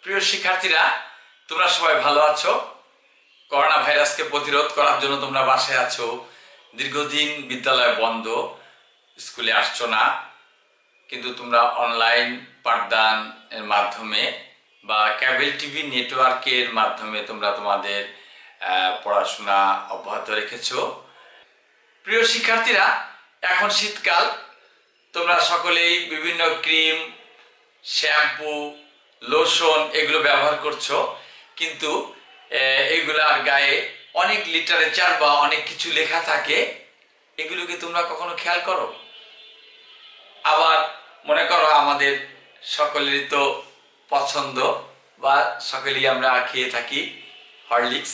প্রিয় শিক্ষার্থীরা, তোমরা সবাই ভালো আছো? করোনা ভাইরাসকে প্রতিরোধ করার জন্য তোমরা বাসায় আছো। দীর্ঘদিন বিদ্যালয় বন্ধ, স্কুলে আসছো না, কিন্তু তোমরা অনলাইন পাঠদান এর মাধ্যমে বা কেবল টিভি নেটওয়ার্কের মাধ্যমে তোমরা তোমাদের পড়াশোনা অব্যাহত রেখেছো। প্রিয় শিক্ষার্থীরা, এখন শীতকাল, তোমরা সকলেই বিভিন্ন ক্রিম, শ্যাম্পু, লোশন এগুলো ব্যবহার করছো, কিন্তু এগুলার গায়ে অনেক লিটারেচার বা অনেক কিছু লেখা থাকে। এগুলো কি তোমরা কখনো খেয়াল করো? আবার মনে করো আমাদের সকলেরই তো পছন্দ বা সকলেই আমরা খেয়ে থাকি হরলিক্স।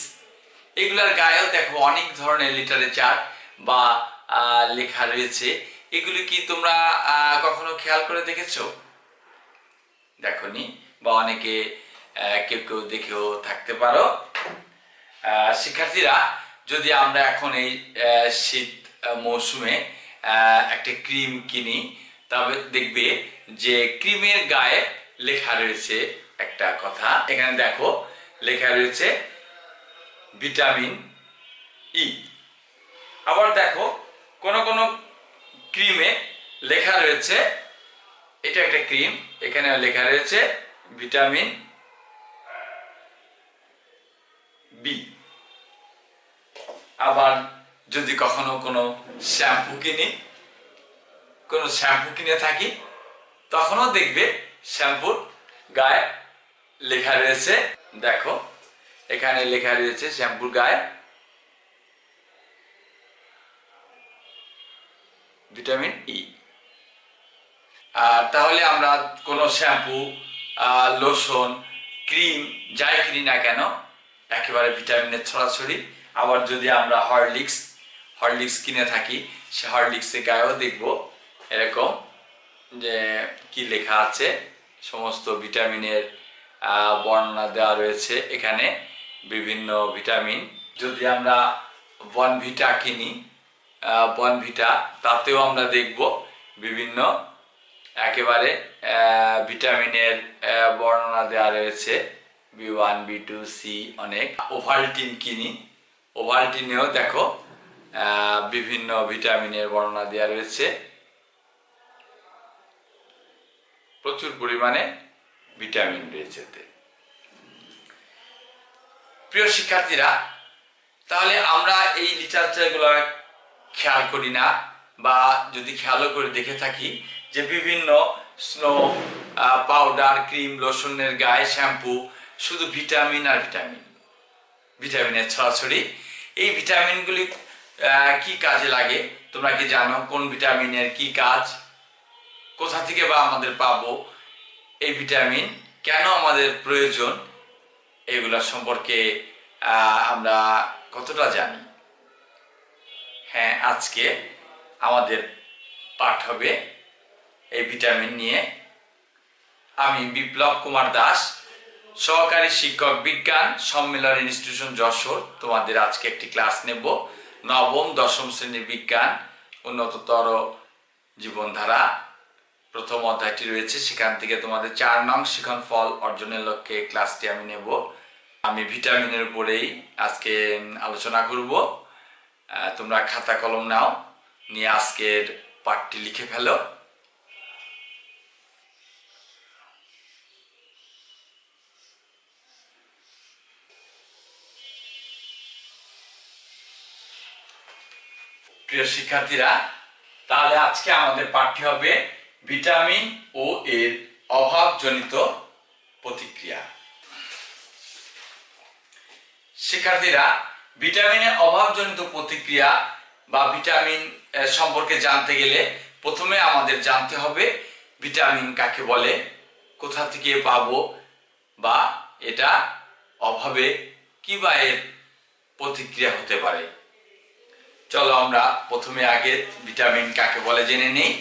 এগুলার গায়েও দেখো অনেক ধরনের লিটারেচার বা লেখা রয়েছে। এগুলি কি তোমরা কখনো খেয়াল করে দেখেছো? দেখনি, বা অনেকে কেউ কেউ দেখেও থাকতে পারো। শিক্ষার্থীরা, যদি আমরা এখন এই শীত মৌসুমে একটা ক্রিম কিনি, তবে দেখবে যে ক্রিমের গায়ে লেখা রয়েছে একটা কথা। এখানে দেখো লেখা রয়েছে ভিটামিন ই। আবার দেখো কোন কোন ক্রিমে লেখা রয়েছে, এটা একটা ক্রিম, এখানে লেখা রয়েছে ভিটামিন বি। আবার যদি কখনো কোনো শ্যাম্পু কিনে থাকি, তখনও দেখবে শ্যাম্পুর গায়ে লেখা রয়েছে, দেখো এখানে লেখা রয়েছে শ্যাম্পুর গায়ে ভিটামিন ই। তাহলে আমরা কোনো শ্যাম্পু, লোশন, ক্রিম যাই কিনি না কেন, একেবারে ভিটামিনের ছড়াছড়ি। আবার যদি আমরা হরলিক্স কিনে থাকি, সে হরলিক্সের গায়েও দেখবো এরকম যে কি লেখা আছে, সমস্ত ভিটামিনের বর্ণনা দেওয়া রয়েছে এখানে, বিভিন্ন ভিটামিন। যদি আমরা বনভিটা কিনি, বনভিটা, তাতেও আমরা দেখব বিভিন্ন একেবারে ভিটামিনের বর্ণনা দেওয়া রয়েছে, বি1, বি2, সি, অনেক। ওভালটিন কিনি, ওভালটিনেও দেখো বিভিন্ন ভিটামিনের বর্ণনা দেওয়া রয়েছে, প্রচুর পরিমাণে ভিটামিন রয়েছে। প্রিয় শিক্ষার্থীরা, তাহলে আমরা এই লিটারেচারগুলো খেয়াল করি না, বা যদি খেয়ালও করে দেখে থাকি যে বিভিন্ন স্নো, পাউডার, ক্রিম, লোশনের গায়ে, শ্যাম্পু, শুধু ভিটামিন আর ভিটামিনের ছড়াছড়ি। এই ভিটামিনগুলি কি কাজে লাগে তোমরা কি জানো? কোন ভিটামিনের কি কাজ, কোথা থেকে বা আমাদের পাবো এই ভিটামিন, কেন আমাদের প্রয়োজন, এগুলা সম্পর্কে আমরা কতটা জানি? হ্যাঁ, আজকে আমাদের পাঠ হবে এই ভিটামিন নিয়ে। আমি বিপ্লব কুমার দাস, সহকারী শিক্ষক, বিজ্ঞান সম্মেলন ইনস্টিটিউশন, যশোর, তোমাদের আজকে একটি ক্লাস নেব। নবম দশম শ্রেণীর বিজ্ঞান উন্নততর জীবনধারা প্রথম অধ্যায়টি রয়েছে, সেখান থেকে তোমাদের 4 নং শিখন ফল অর্জনের লক্ষ্যে ক্লাসটি আমি নেব। আমি ভিটামিনের উপরেই আজকে আলোচনা করব। তোমরা খাতা কলম নাও, নিয়ে আজকের পাঠটি লিখে ফেলো। প্রিয় শিক্ষার্থীরা, তাহলে আজকে আমাদের পাঠটি হবে ভিটামিন ও এর অভাবজনিত প্রতিক্রিয়া। শিক্ষার্থীরা, ভিটামিনের অভাবজনিত প্রতিক্রিয়া বা ভিটামিন সম্পর্কে জানতে গেলে প্রথমে আমাদের জানতে হবে ভিটামিন কাকে বলে, কোথা থেকে পাবো, বা এটা অভাবে কি বা এর প্রতিক্রিয়া হতে পারে। চলো আমরা প্রথমে আগে ভিটামিন কাকে বলে জেনে নেই।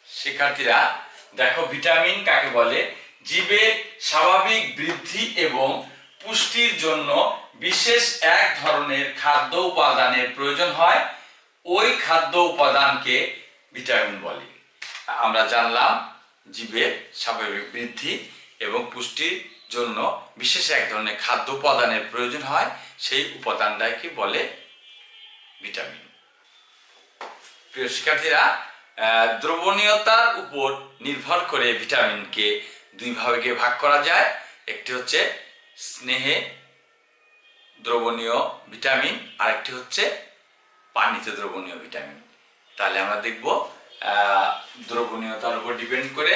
শিক্ষার্থীরা দেখো, ভিটামিন কাকে বলে? জীবের স্বাভাবিক বৃদ্ধি এবং পুষ্টির জন্য বিশেষ এক ধরনের খাদ্য উপাদানের প্রয়োজন হয়, ওই খাদ্য উপাদানকে ভিটামিন বলে। আমরা জানলাম জীবের স্বাভাবিক বৃদ্ধি এবং পুষ্টির জন্য বিশেষ এক ধরনের খাদ্য উপাদানের প্রয়োজন হয়, সেই উপাদানটাকে বলে ভিটামিন। প্রিয় শিক্ষার্থীরা, দ্রবণীয়তার উপর নির্ভর করে ভিটামিনকে দুই ভাগে ভাগ করা যায়। একটি হচ্ছে স্নেহে দ্রবণীয় ভিটামিন, আর একটি হচ্ছে পানিতে দ্রবণীয় ভিটামিন। তাহলে আমরা দেখব দ্রবণীয়তার উপর ডিপেন্ড করে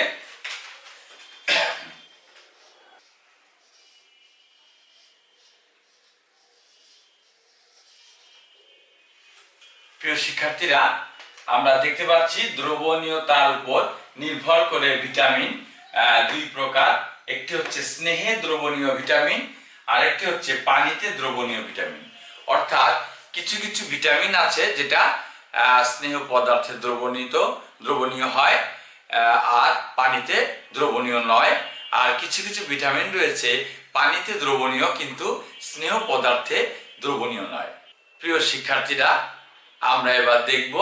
প্রিয় শিক্ষার্থীরা, আমরা দেখতে পাচ্ছি দ্রবণীয়তার উপর নির্ভর করে ভিটামিন দুই প্রকার। একটি হচ্ছে স্নেহে দ্রবণীয় ভিটামিন, আর একটি হচ্ছে পানিতে দ্রবণীয় ভিটামিন। অর্থাৎ কিছু কিছু ভিটামিন আছে যেটা স্নেহ পদার্থে দ্রবণীয় হয় আর পানিতে দ্রবণীয় নয়। আর কিছু কিছু ভিটামিন রয়েছে পানিতে দ্রবণীয় কিন্তু স্নেহ পদার্থে দ্রবণীয় নয়। প্রিয় শিক্ষার্থীরা, আমরা এবার দেখব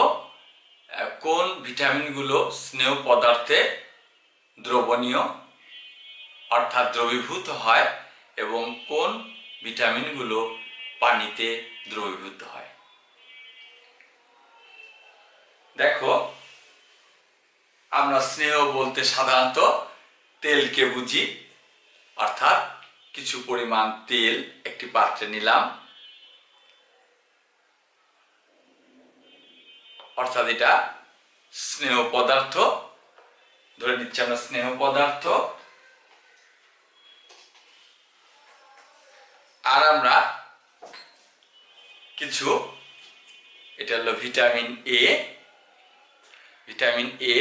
কোন ভিটামিনগুলো স্নেহ পদার্থে দ্রবণীয় অর্থাৎ দ্রবীভূত হয় এবং কোন ভিটামিনগুলো পানিতে দ্রবীভূত হয়। দেখো, আমরা স্নেহ বলতে সাধারণত তেলকে বুঝি, অর্থাৎ কিছু পরিমাণ তেল একটি পাত্রে নিলাম, অর্থাৎ এটা স্নেহ পদার্থ, ধরে নিচ্ছি আমরা স্নেহ পদার্থ। আর আমরা কিছু, এটা হলো ভিটামিন এ,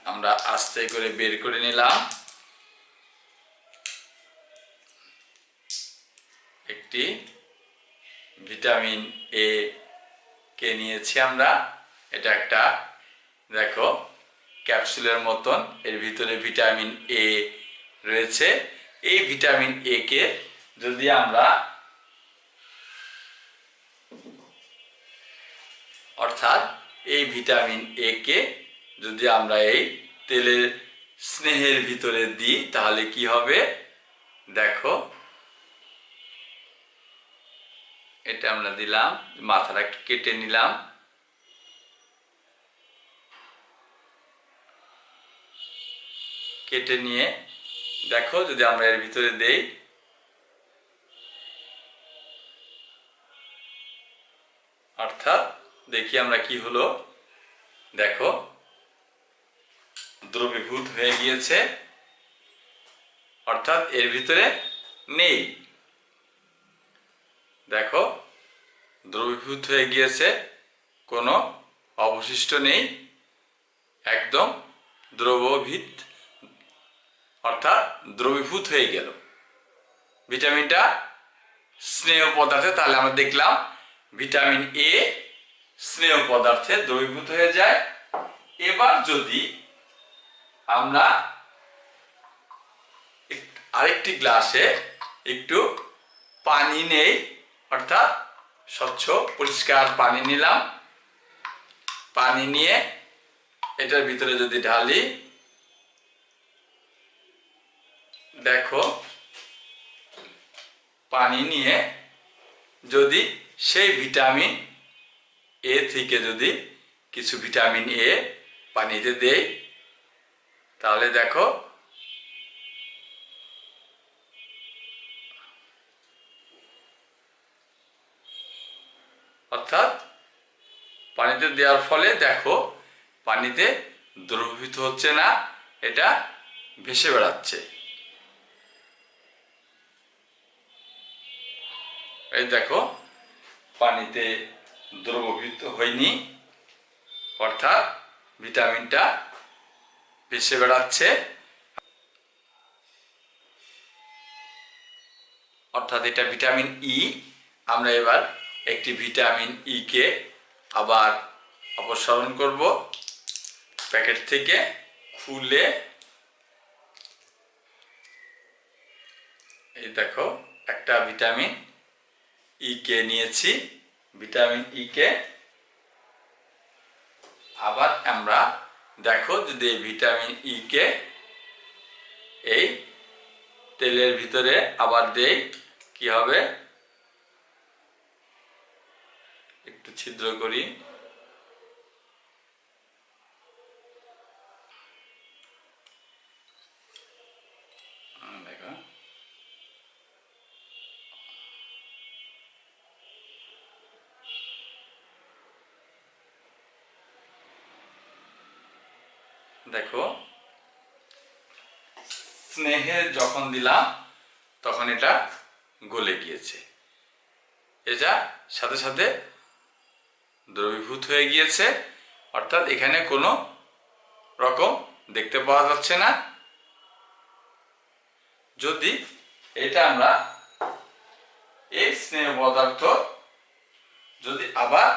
আমরা আস্তে করে বের করে নিলাম। একটি ভিটামিন এ কে নিয়েছি আমরা, এটা একটা দেখো ক্যাপসুলের মতন, এর ভিতরে ভিটামিন এ রয়েছে। এই ভিটামিন এ কে যদি আমরা এই তেলের স্নেহের ভিতরে দিই তাহলে কি হবে দেখো, এটা আমরা দিলাম, মাথাটা কেটে নিলাম, কেটে নিয়ে দেখো যদি আমরা এর ভিতরে দেই, অর্থাৎ দেখি আমরা কি হলো, দেখো দ্রবীভূত হয়ে গিয়েছে, অর্থাৎ এর ভিতরে নেই। দেখো দ্রবীভূত হয়ে গিয়েছে, কোনো অবশিষ্ট নেই, একদম দ্রবীভূত, অর্থাৎ দ্রবীভূত হয়ে গেল ভিটামিনটা স্নেহ পদার্থে। তাহলে আমরা দেখলাম ভিটামিন এ স্নেহ পদার্থে দ্রবীভূত হয়ে যায়। এবার যদি আমরা আরেকটি গ্লাসে একটু পানি নেই, অর্থাৎ স্বচ্ছ পরিষ্কার পানি নিলাম, পানি নিয়ে এটার ভিতরে যদি ঢালি, দেখো পানি নিয়ে যদি সেই ভিটামিন এ থেকে যদি কিছু ভিটামিন এ পানিতে দেই, তাহলে দেখো অর্থাৎ পানিতে দেওয়ার ফলে দেখো পানিতে দ্রবীভূত হচ্ছে না, এটা ভেসে বেড়াচ্ছে। এই দেখো পানিতে দ্রবীভূত হয়নি, অর্থাৎ ভিটামিনটা ভেসে বেড়াচ্ছে, অর্থাৎ এটা ভিটামিন ই। আমরা এবার একটি ভিটামিন ই কে আবার অপসারণ করব, প্যাকেট থেকে খুলে এই দেখো একটা ভিটামিন ই কে নিয়েছি। ভিটামিন ই কে আবার আমরা দেখো যদি এই ভিটামিন ই কে এই তেলের ভিতরে আবার দেই কি হবে, একটু ছিদ্র করি। দেখো দেখো স্নেহে যখন দিলাম তখন এটা গলে গিয়েছে, এটা সাথে সাথে দ্রবীভূত হয়ে গিয়েছে, অর্থাৎ এখানে কোনো রকম দেখতে পাওয়া যাচ্ছে না। যদি এটা আমরা এই স্নেহ পদার্থ যদি আবার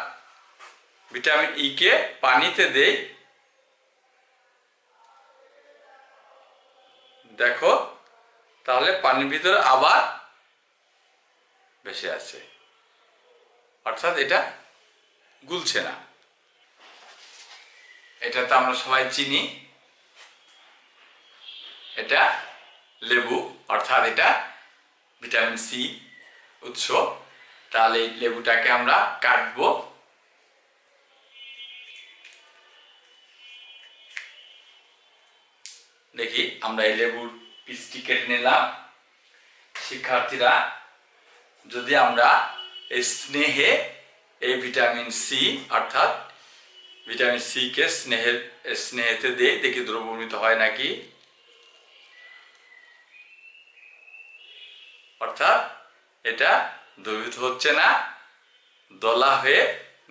ভিটামিন ই কে পানিতে দেই, দেখো তাহলে পানির ভিতরে আবার ভেসে আছে, অর্থাৎ এটা গুলছে না। এটা তো আমরা সবাই চিনি, এটা লেবু, অর্থাৎ এটা ভিটামিন সি উৎস। তাহলে এই লেবুটাকে আমরা কাটবো। দেখি আমরা এই লেবুর পিসটি কেটে নিলাম। শিক্ষার্থীরা, যদি আমরা এই স্নেহে এই ভিটামিন সি অর্থাৎ ভিটামিন সি কে স্নেহেতে দিয়ে দেখি দ্রবীভূত হয় নাকি, অর্থাৎ এটা দ্রবীভূত হচ্ছে না, দলা হয়ে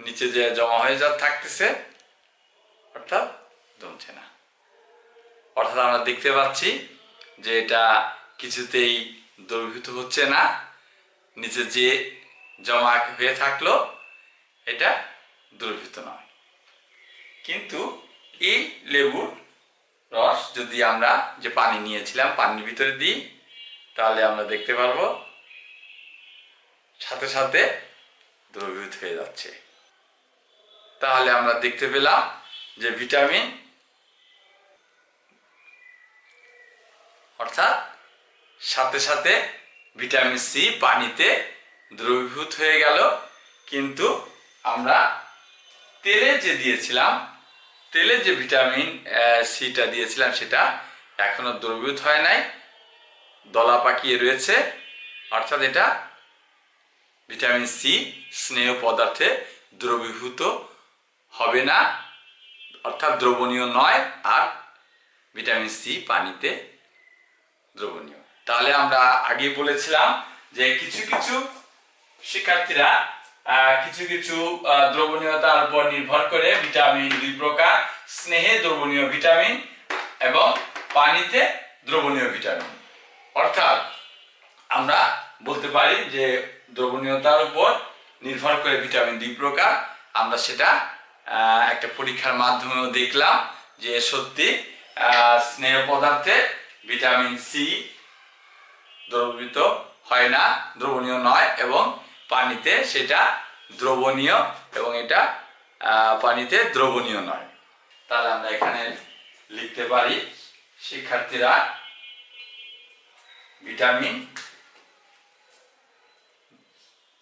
নিচে যে জমা হয়ে থাকতেছে, অর্থাৎ জমছে না। অর্থাৎ আমরা দেখতে পাচ্ছি যে এটা কিছুতেই দ্রবীভূত হচ্ছে না, নিচে যে জমা হয়ে থাকলো এটা দ্রবীভূত নয়। কিন্তু এই লেবুর রস যদি আমরা যে পানি নিয়েছিলাম পানির ভিতরে দিই, তাহলে আমরা দেখতে পারবো সাথে সাথে দ্রবীভূত হয়ে যাচ্ছে। তাহলে আমরা দেখতে পেলাম যে ভিটামিন অর্থাৎ সাথে সাথে ভিটামিন সি পানিতে দ্রবীভূত হয়ে গেল, কিন্তু আমরা তেলে যে দিয়েছিলাম, তেলে যে ভিটামিন সিটা দিয়েছিলাম সেটা এখনো দ্রবীভূত হয় নাই, দলা পাকিয়ে রয়েছে, অর্থাৎ এটা ভিটামিন সি স্নেহ পদার্থে দ্রবীভূত হবে না, অর্থাৎ দ্রবণীয় নয়, আর ভিটামিন সি পানিতে দ্রবণীয়। তাহলে আমরা আগে বলেছিলাম যে কিছু কিছু শিক্ষার্থীরা কিছু কিছু দ্রবণীয়তার উপর নির্ভর করে ভিটামিন দুই প্রকার, স্নেহে দ্রবণীয় ভিটামিন এবং পানিতে দ্রবণীয় ভিটামিন। অর্থাৎ আমরা বলতে পারি যে দ্রবণীয়তার উপর নির্ভর করে ভিটামিন দুই প্রকার। আমরা সেটা একটা পরীক্ষার মাধ্যমেও দেখলাম যে সত্যি স্নেহ পদার্থে ভিটামিন সি দ্রবীভূত হয় না, দ্রবণীয় নয়, এবং পানিতে সেটা দ্রবণীয়, এবং এটা পানিতে দ্রবণীয় নয়। তাহলে আমরা এখানে লিখতে পারি শিক্ষার্থীরা ভিটামিন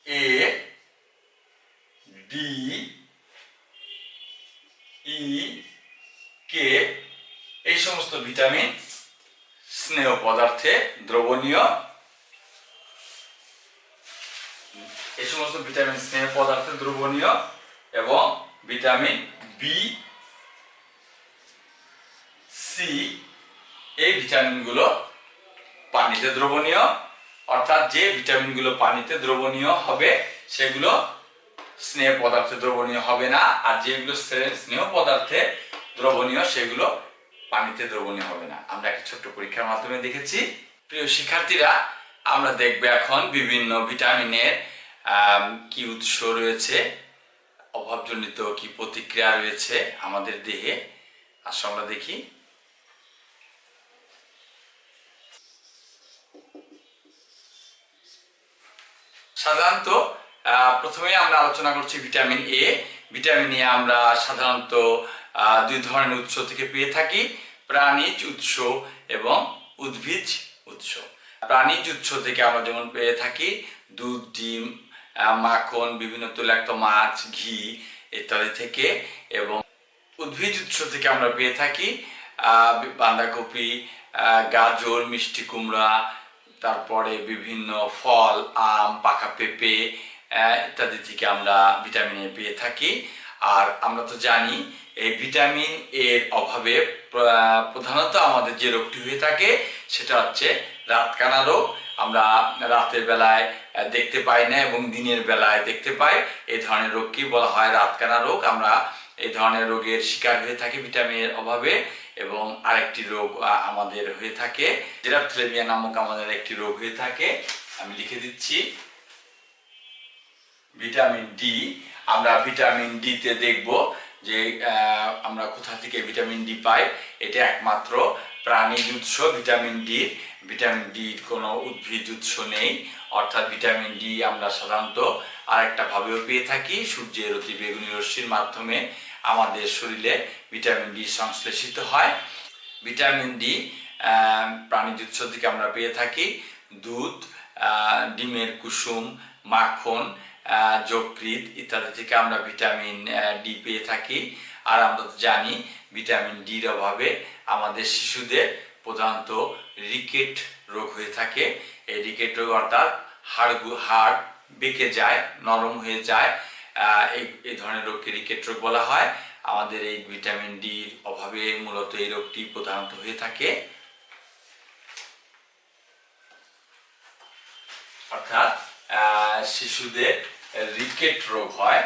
এ, ডি, ই, কে এই সমস্ত ভিটামিন স্নেহ পদার্থে দ্রবণীয়, এই সমস্ত ভিটামিন স্নেহ পদার্থে দ্রবণীয়, এবং ভিটামিন বি, সি এই ভিটামিনগুলো পানিতে দ্রবণীয়। অর্থাৎ যে ভিটামিনগুলো পানিতে দ্রবণীয় হবে সেগুলো স্নেহ পদার্থে দ্রবণীয় হবে না, আর যেগুলো স্নেহ পদার্থে দ্রবণীয় সেগুলো পানিতে দ্রবণীয় হবে না। আমরা একটা ছোট্ট পরীক্ষার মাধ্যমে দেখেছি। প্রিয় শিক্ষার্থীরা, আমরা দেখব এখন বিভিন্ন ভিটামিনের কি উৎস রয়েছে, অভাবজনিত কি প্রতিক্রিয়া রয়েছে আমাদের দেহে, আসো আমরা দেখি। সাধারণত প্রথমে আমরা আলোচনা করছি ভিটামিন এ। ভিটামিন এ আমরা সাধারণত দুই ধরনের উৎস থেকে পেয়ে থাকি, প্রাণীজ উৎস এবং উদ্ভিজ উৎস। প্রাণীজ উৎস থেকে আমরা যেমন পেয়ে থাকি দুধ, ডিম, মাখন, বিভিন্ন তৈলাক্ত মাছ, ঘি ইত্যাদি থেকে, এবং উদ্ভিজ উৎস থেকে আমরা পেয়ে থাকি বাঁধাকপি, গাজর, মিষ্টি কুমড়া, তারপরে বিভিন্ন ফল, আম, পাকা পেঁপে ইত্যাদি থেকে আমরা ভিটামিন এ পেয়ে থাকি। আর আমরা তো জানি এই ভিটামিন এর অভাবে প্রধানত আমাদের যে রোগটি হয়ে থাকে সেটা হচ্ছে রাতকানা রোগ। আমরা রাতের বেলায় দেখতে পাই না এবং দিনের বেলায় দেখতে পাই। এই ধরনের রোগকে বলা হয় রাতকানা রোগ। আমরা এই ধরনের রোগের শিকার হয়ে থাকি ভিটামিনের অভাবে। এবং আরেকটি রোগ আমাদের হয়ে থাকে জেরাপ্থ্যালমিয়া নামক আমাদের একটি রোগ হয়ে থাকে, আমি লিখে দিচ্ছি ভিটামিন ডি। আমরা ভিটামিন ডি তে দেখব যে আমরা কোথা থেকে ভিটামিন ডি পাই। এটা একমাত্র প্রাণীজ উৎস ভিটামিন ডি। ভিটামিন ডির কোনো উদ্ভিদ উৎস নেই। অর্থাৎ ভিটামিন ডি আমরা সাধারণত আরেকটা ভাবেও পেয়ে থাকি, সূর্যের অতিবেগুনি রশ্মির মাধ্যমে আমাদের শরীরে ভিটামিন ডি সংশ্লেষিত হয়। ভিটামিন ডি প্রাণীজ উৎস থেকে আমরা পেয়ে থাকি দুধ, ডিমের কুসুম, মাখন, যকৃৎ ইত্যাদি থেকে আমরা ভিটামিন ডি পেয়ে থাকি। আর আমরা জানি ভিটামিন ডির অভাবে আমাদের শিশুদের প্রধানত রিকেট রোগ হয়ে থাকে। এই রিকেট রোগ অর্থাৎ হাড় বেঁকে যায়, নরম হয়ে যায়, এই ধরনের রোগকে রিকেট রোগ বলা হয়। আমাদের এই ভিটামিন ডির অভাবে মূলত এই রোগটি প্রধানত হয়ে থাকে। অর্থাৎ শিশুদের রিকেট রোগ হয়।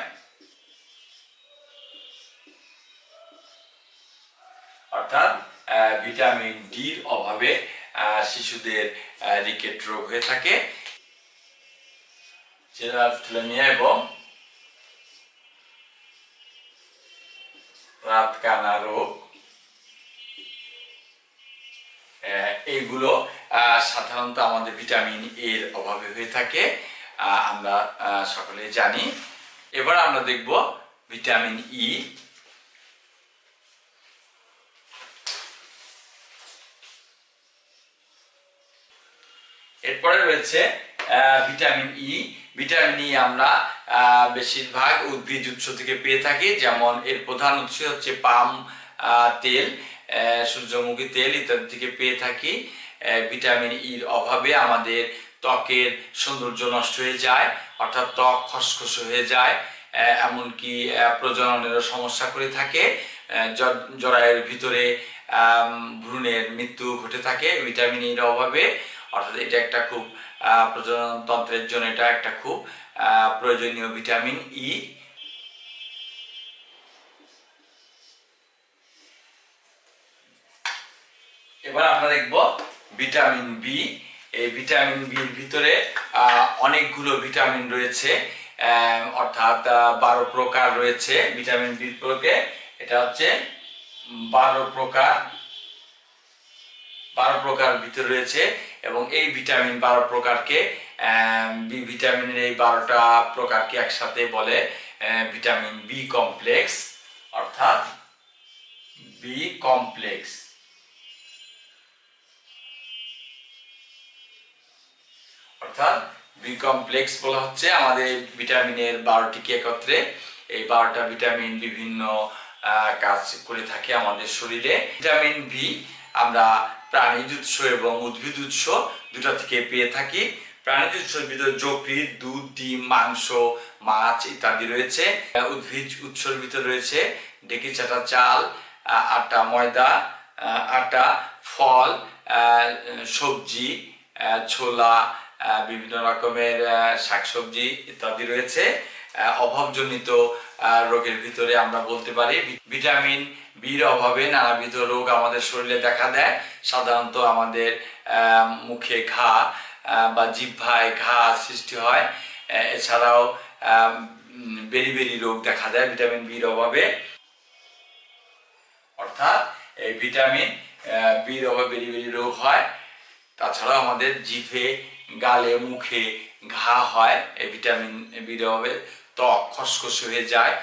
অর্থাৎ ভিটামিন ডির অভাবে শিশুদের রিকেট রোগ হয়ে থাকে। জেরাপ্থ্যালমিয়া এবং রাতকানা রোগ এইগুলো সাধারণত আমাদের ভিটামিন এর অভাবে হয়ে থাকে, আমরা সকলে জানি। এবার আমরা দেখব ভিটামিন ই। এরপরে রয়েছে ভিটামিন ই। ভিটামিন ই আমরা বেশিরভাগ উদ্ভিজ উৎস থেকে পেয়ে থাকি, যেমন এর প্রধান উৎস হচ্ছে পাম তেল, সূর্যমুখী তেল ইত্যাদি থেকে পেয়ে থাকি। ভিটামিন ইর অভাবে আমাদের ত্বকের সৌন্দর্য নষ্ট হয়ে যায়, অর্থাৎ ত্বক খসখসে হয়ে যায়, এমনকি প্রজননেরও সমস্যা করে থাকে। জরায়ুর ভিতরে ভ্রূণের মৃত্যু ঘটে থাকে ভিটামিন ইর অভাবে। অর্থাৎ এটা একটা খুব প্রজনন তন্ত্রের জন্য এটা একটা খুব প্রয়োজনীয় ভিটামিন ই। এবার আমরা দেখব ভিটামিন বি। এই ভিটামিন বির ভিতরে অনেকগুলো ভিটামিন রয়েছে, অর্থাৎ 12 প্রকার রয়েছে ভিটামিন বি প্রকে। এটা হচ্ছে 12 প্রকার ভিতরে রয়েছে। এবং এই ভিটামিন 12 প্রকারকে বি ভিটামিনের এই 12টা প্রকারকে একসাথে বলে ভিটামিন বি কমপ্লেক্স। অর্থাৎ বি কমপ্লেক্স। অর্থাৎ বি কমপ্লেক্স বলা হচ্ছে আমাদের ভিটামিনের 12টিকে একত্রে। এই 12টা ভিটামিন বিভিন্ন কাজ করে থাকে আমাদের শরীরে। ভিটামিন বি আমরা প্রাণীজ উৎস এবং উদ্ভিদ উৎস দুটা থেকে পেয়ে থাকি। প্রাণীজ উৎসের ভিতরে যকৃৎ, দুধ, ডিম, মাংস, মাছ ইত্যাদি রয়েছে। উদ্ভিদ উৎসের ভিতরে রয়েছে ঢেঁকি চাটা চাল, আটা, ময়দা, আটা, ফল, সবজি, ছোলা, বিভিন্ন রকমের শাকসবজি ইত্যাদি রয়েছে। অভাবজনিত রোগের ভিতরে আমরা বলতে পারি ভিটামিন বির অভাবে নানাবিধ রোগ আমাদের শরীরে দেখা দেয়। সাধারণত আমাদের মুখে ঘা বা জিহ্বায় ঘা সৃষ্টি হয়। এছাড়াও বেরি বেরি রোগ দেখা দেয় ভিটামিন বির অভাবে। অর্থাৎ এই ভিটামিন বির অভাবে বেরি বেরি রোগ হয়। তাছাড়াও আমাদের জিভে, গালে, মুখে ঘা হয় এই ভিটামিন বির অভাবে। ত্বক খসখসে হয়ে যায়,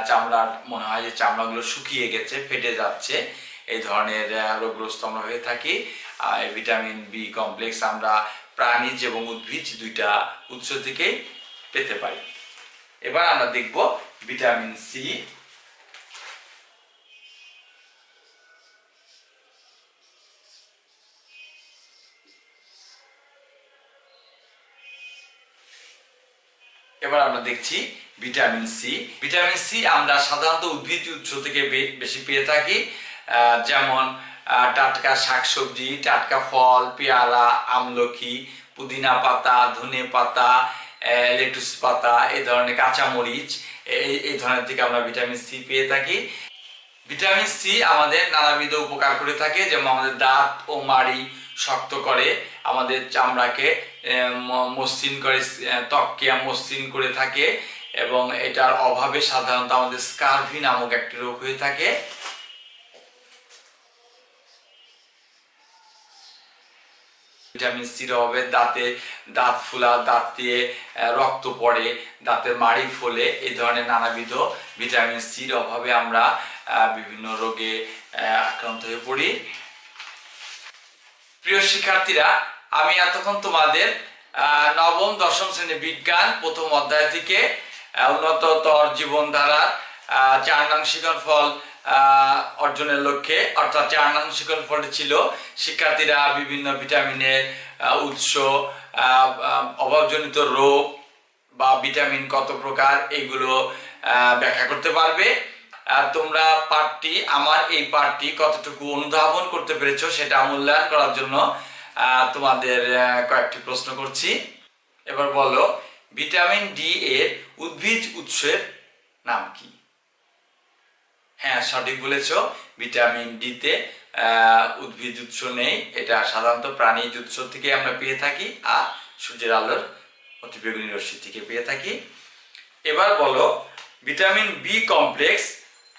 চামড়ার মনে হয় যে চামড়াগুলো শুকিয়ে গেছে, ফেটে যাচ্ছে, এই ধরনের রোগগ্রস্ত আমরা হয়ে থাকি। এই ভিটামিন বি কমপ্লেক্স আমরা প্রাণীজ এবং উদ্ভিজ দুইটা উৎস থেকেই পেতে পারি। এবার আমরা দেখব ভিটামিন সি। এবার আমরা দেখছি ভিটামিন সি। ভিটামিন সি আমরা সাধারণত উদ্ভিজ উৎস থেকে বেশি পেয়ে থাকি, যেমন টাটকা শাকসবজি, টাটকা ফল, পেয়ারা, আমলকি, পুদিনা পাতা, ধনে পাতা, লেটুস পাতা, এই ধরনের কাঁচামরিচ, এই ধরনের থেকে আমরা ভিটামিন সি পেয়ে থাকি। ভিটামিন সি আমাদের নানাবিধ উপকার করে থাকে, যেমন আমাদের দাঁত ও মাড়ি শক্ত করে, আমাদের চামড়াকে মসৃণ করে, ত্বককে মসৃণ করে থাকে, এবং এটার অভাবে সাধারণত আমাদের স্কারভি নামক একটি রোগ হয়ে থাকে। ভিটামিন সির অভাবে দাঁত ফোলা, দাঁত দিয়ে রক্ত পড়ে, দাঁতের মাড়ি ফোলে, এই ধরনের নানাবিধ ভিটামিন সির অভাবে আমরা বিভিন্ন রোগে আক্রান্ত হয়ে পড়ি। প্রিয় শিক্ষার্থীরা, আমি এতক্ষণ তোমাদের নবম দশম শ্রেণী বিজ্ঞান প্রথম অধ্যায় থেকে উন্নততর জীবনধারা 4 নং শিক্ষণফল অর্জনের লক্ষ্যে, অর্থাৎ 4 নং শিক্ষণফলটি ছিল শিক্ষার্থীরা বিভিন্ন ভিটামিনের উৎস, অভাবজনিত রোগ বা ভিটামিন কত প্রকার, এগুলো ব্যাখ্যা করতে পারবে। তোমরা আমার এই পাঠটি কতটুকু অনুধাবন করতে পেরেছো সেটা মূল্যায়ন করার জন্য তোমাদের কয়েকটি প্রশ্ন করছি। এবার বলো, ভিটামিন ডি এর উদ্ভিজ উৎসের নাম কি? হ্যাঁ, সঠিক বলেছো। ভিটামিন ডি তে উদ্ভিজ উৎস নেই, এটা সাধারণত প্রাণীজ উৎস থেকে আমরা পেয়ে থাকি, আর সূর্যের আলোর অতিবেগুনি রশ্মি থেকে পেয়ে থাকি। এবার বলো, ভিটামিন বি কমপ্লেক্স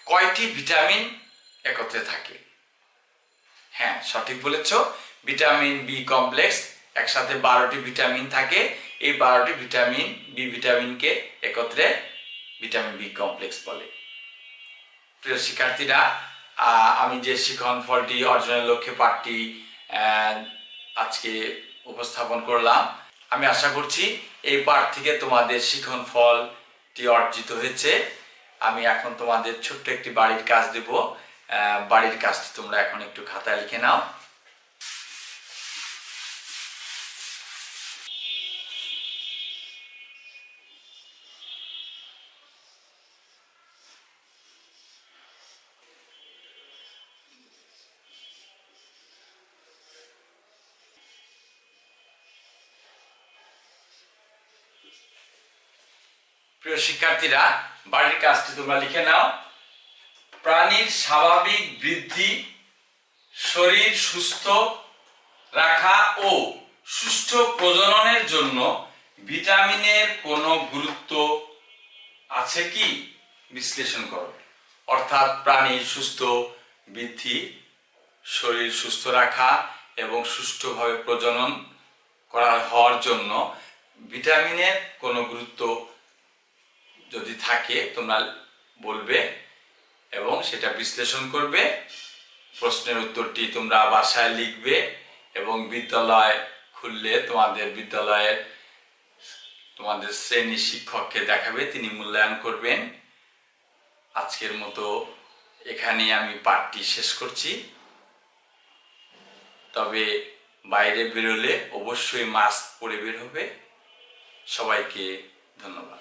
কয়টি ভিটামিন একত্রে থাকে? হ্যাঁ, সঠিক বলেছো। ভিটামিন বি কমপ্লেক্স একসাথে 12টি ভিটামিন থাকে। এই 12টি বি ভিটামিনকে একত্রে ভিটামিন বি কমপ্লেক্স বলে। প্রিয় শিক্ষার্থীরা, আমি যে শিখন ফলটি অর্জনের লক্ষ্যে পাঠটি আজকে উপস্থাপন করলাম, আমি আশা করছি এই পাঠ থেকে তোমাদের শিখন ফলটি অর্জিত হয়েছে। আমি এখন তোমাদের ছোট্ট একটি বাড়ির কাজ দেব। বাড়ির কাজটি তোমরা এখন একটু খাতায় লিখে নাও। প্রিয় শিক্ষার্থীরা, বাড়ির কাজটি তোমরা লিখে নাও। প্রাণীর স্বাভাবিক বৃদ্ধি, শরীর সুস্থ রাখা ও সুষ্ঠু প্রজননের জন্য ভিটামিনের কোনো গুরুত্ব আছে কি? বিশ্লেষণ করো। অর্থাৎ প্রাণীর সুস্থ বৃদ্ধি, শরীর সুস্থ রাখা এবং সুষ্ঠুভাবে প্রজনন হওয়ার জন্য ভিটামিনের কোনো গুরুত্ব যদি থাকে তোমরা বলবে এবং সেটা বিশ্লেষণ করবে। প্রশ্নের উত্তরটি তোমরা বাসায় লিখবে এবং বিদ্যালয় খুললে তোমাদের শ্রেণী শিক্ষককে দেখাবে, তিনি মূল্যায়ন করবেন। আজকের মতো এখানে আমি পাঠটি শেষ করছি। তবে বাইরে বেরোলে অবশ্যই মাস্ক পরে বের হবে। সবাইকে ধন্যবাদ।